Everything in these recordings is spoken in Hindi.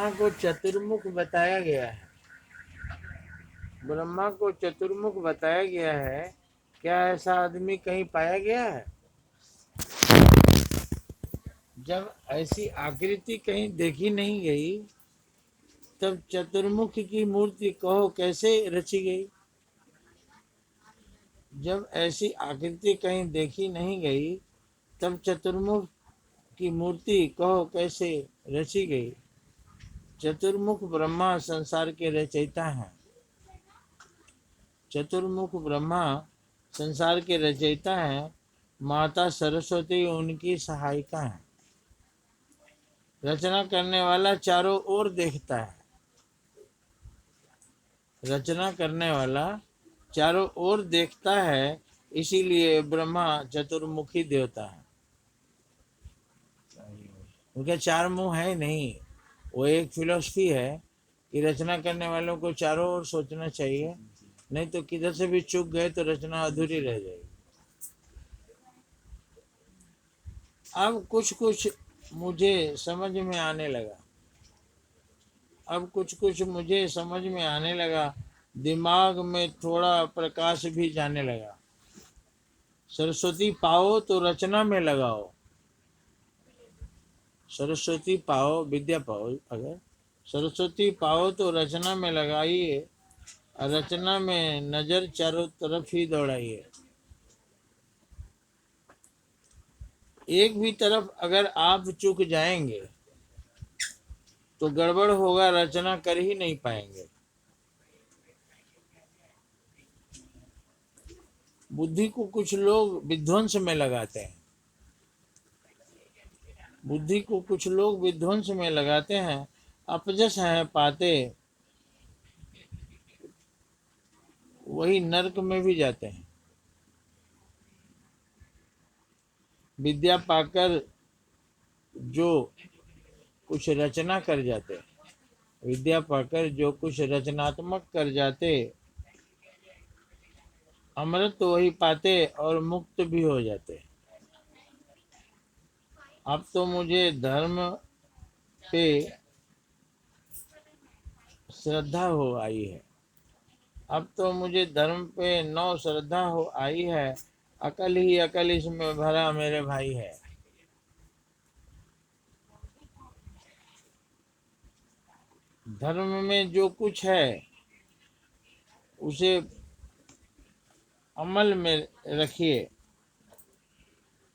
ब्रह्मा को चतुर्मुख बताया गया है। ब्रह्मा को चतुर्मुख बताया गया है। क्या ऐसा आदमी कहीं पाया गया है? जब ऐसी आकृति कहीं देखी नहीं गई, तब चतुर्मुख की मूर्ति कहो कैसे रची गई? जब ऐसी आकृति कहीं देखी नहीं गई, तब चतुर्मुख की मूर्ति कहो कैसे रची गई? चतुर्मुख ब्रह्मा संसार के रचयिता हैं। चतुर्मुख ब्रह्मा संसार के रचयिता हैं। माता सरस्वती उनकी सहायिका है। रचना करने वाला चारों ओर देखता है। रचना करने वाला चारों ओर देखता है, इसीलिए ब्रह्मा चतुर्मुखी देवता है। उनके चार मुंह है नहीं। वो एक फिलोसफी है कि रचना करने वालों को चारों ओर सोचना चाहिए, नहीं तो किधर से भी चूक गए तो रचना अधूरी रह जाएगी। अब कुछ कुछ मुझे समझ में आने लगा। अब कुछ कुछ मुझे समझ में आने लगा। दिमाग में थोड़ा प्रकाश भी जाने लगा। सरस्वती पाओ तो रचना में लगाओ। सरस्वती पाओ, विद्या पाओ। अगर सरस्वती पाओ तो रचना में लगाइए, और रचना में नजर चारों तरफ ही दौड़ाइए। एक भी तरफ अगर आप चूक जाएंगे तो गड़बड़ होगा, रचना कर ही नहीं पाएंगे। बुद्धि को कुछ लोग विध्वंस में लगाते हैं। बुद्धि को कुछ लोग विध्वंस में लगाते हैं, अपजस है पाते, वही नरक में भी जाते हैं। विद्या पाकर जो कुछ रचना कर जाते, विद्या पाकर जो कुछ रचनात्मक कर जाते, अमृत तो वही पाते और मुक्त भी हो जाते। अब तो मुझे धर्म पे श्रद्धा हो आई है। अब तो मुझे धर्म पे नौ श्रद्धा हो आई है। अकल ही अकल इसमें भरा मेरे भाई है। धर्म में जो कुछ है उसे अमल में रखिए।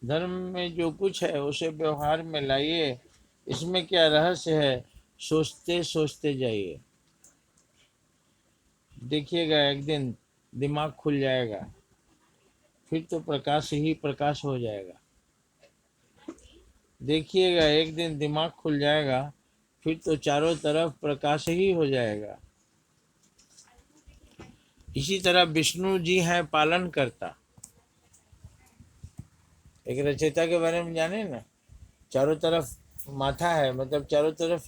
धर्म में जो कुछ है उसे व्यवहार में लाइए। इसमें क्या रहस्य है, सोचते सोचते जाइए। देखिएगा एक दिन दिमाग खुल जाएगा, फिर तो प्रकाश ही प्रकाश हो जाएगा। देखिएगा एक दिन दिमाग खुल जाएगा, फिर तो चारों तरफ प्रकाश ही हो जाएगा। इसी तरह विष्णु जी हैं पालन करता। एक रचयिता के बारे में जाने ना, चारों तरफ माथा है, मतलब चारों तरफ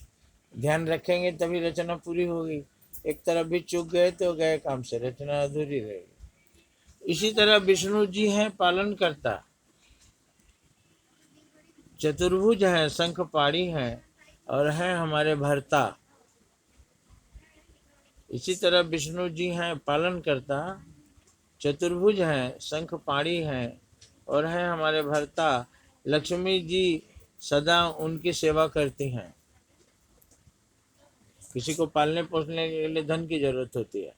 ध्यान रखेंगे तभी रचना पूरी होगी। एक तरफ भी चूक गए तो गए काम से, रचना अधूरी रहेगी। इसी तरह विष्णु जी हैं पालन करता। चतुर्भुज हैं, शंख पाणी हैं, और हैं हमारे भर्ता। इसी तरह विष्णु जी हैं पालन करता, चतुर्भुज हैं, शंख पाणी हैं, और हैं हमारे भर्ता। लक्ष्मी जी सदा उनकी सेवा करती हैं। किसी को पालने पोसने के लिए धन की जरूरत होती है,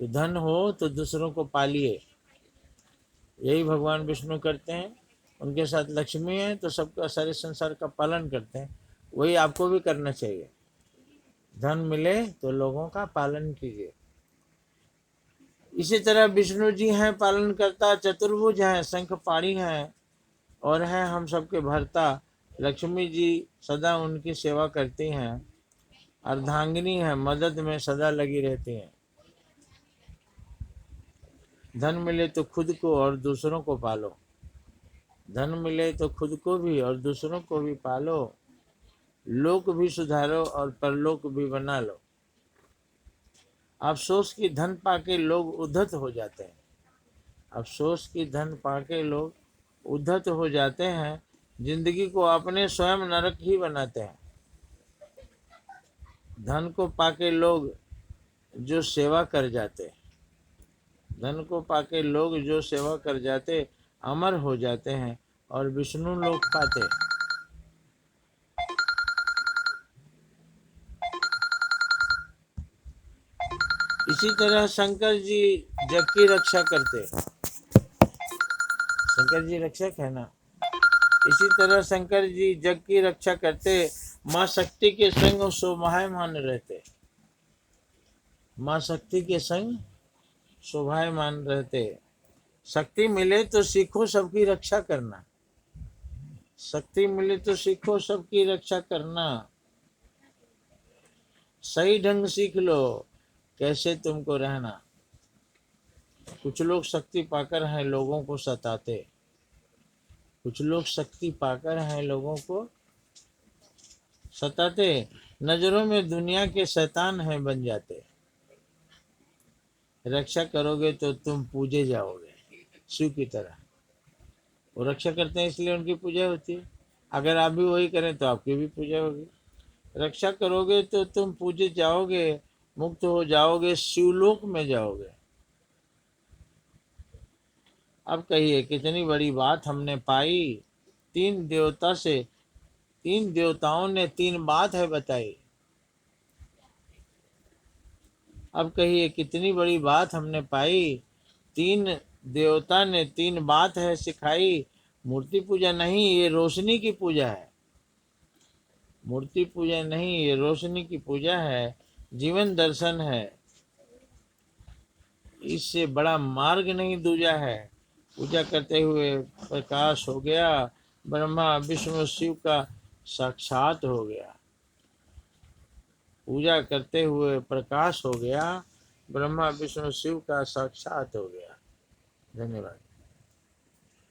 तो धन हो तो दूसरों को पालिए। यही भगवान विष्णु करते हैं। उनके साथ लक्ष्मी है तो सबका, सारे संसार का पालन करते हैं। वही आपको भी करना चाहिए। धन मिले तो लोगों का पालन कीजिए। इसी तरह विष्णु जी हैं पालन करता, चतुर्भुज हैं, शंख पाणी हैं, और हैं हम सबके भर्ता। लक्ष्मी जी सदा उनकी सेवा करती हैं। अर्धांगिनी है, मदद में सदा लगी रहती हैं। धन मिले तो खुद को और दूसरों को पालो। धन मिले तो खुद को भी और दूसरों को भी पालो। लोक भी सुधारो और परलोक भी बना लो। अफसोस की धन पाके लोग उद्धत हो जाते हैं। अफसोस की धन पाके लोग उद्धत हो जाते हैं। जिंदगी को अपने स्वयं नरक ही बनाते हैं। धन को पाके लोग जो सेवा कर जाते, धन को पाके लोग जो सेवा कर जाते अमर हो जाते हैं और विष्णु लोक पाते। इसी तरह शंकर जी जग की रक्षा करते। शंकर जी रक्षक है ना। इसी तरह शंकर जी जग की रक्षा करते, माँ शक्ति के संग शोभायमान रहते। माँ शक्ति के संग शोभायमान रहते। शक्ति मिले तो सीखो सबकी रक्षा करना। शक्ति मिले तो सीखो सबकी रक्षा करना। सही ढंग सीख लो कैसे तुमको रहना। कुछ लोग शक्ति पाकर हैं लोगों को सताते। कुछ लोग शक्ति पाकर हैं लोगों को सताते, नजरों में दुनिया के शैतान हैं बन जाते। रक्षा करोगे तो तुम पूजे जाओगे शिव की तरह। वो रक्षा करते हैं इसलिए उनकी पूजा होती है। अगर आप भी वही करें तो आपकी भी पूजा होगी। रक्षा करोगे तो तुम पूजे जाओगे, मुक्त हो जाओगे, शिवलोक में जाओगे। अब कहिए कितनी बड़ी बात हमने पाई। तीन देवता से, तीन देवताओं ने तीन बात है बताई। अब कहिए कितनी बड़ी बात हमने पाई। तीन देवता ने तीन बात है सिखाई। मूर्ति पूजा नहीं, ये रोशनी की पूजा है। मूर्ति पूजा नहीं, ये रोशनी की पूजा है, जीवन दर्शन है। इससे बड़ा मार्ग नहीं दूजा है। पूजा करते हुए प्रकाश हो गया, ब्रह्मा विष्णु शिव का साक्षात हो गया। पूजा करते हुए प्रकाश हो गया, ब्रह्मा विष्णु शिव का साक्षात हो गया। धन्यवाद।